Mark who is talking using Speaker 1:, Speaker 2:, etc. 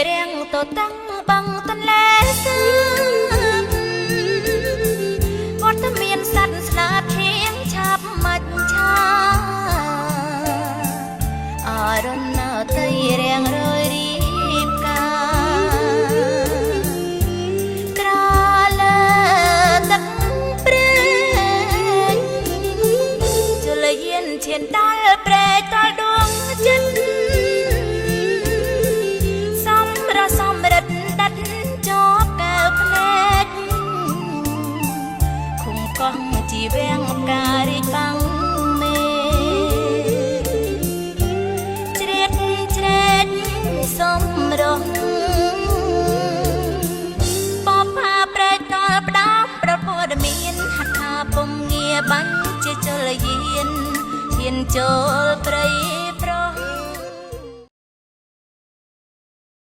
Speaker 1: រៀងទៅតាំងបងតលែសើវត្តមានសัตว์ស្នាធៀងឆាប់មាច់ឆាអរណទៅរៀងរយរៀបការក្រលើទឹកព្រែកជលយានឈានដល់ព្រែកដល់ដួងចិត្តសម្រិតដាត់ជាប់កែវភ្នែកឃុំកោះជីវាំងផ្ការីកាំងមេជ្រេតជ្រេតសំរងបបផាប្រែកដល់ផ្ដាំប្រពន្ធមានហថាពុំងារបាញ់ជាចលយានហ៊ានចូលព្រៃ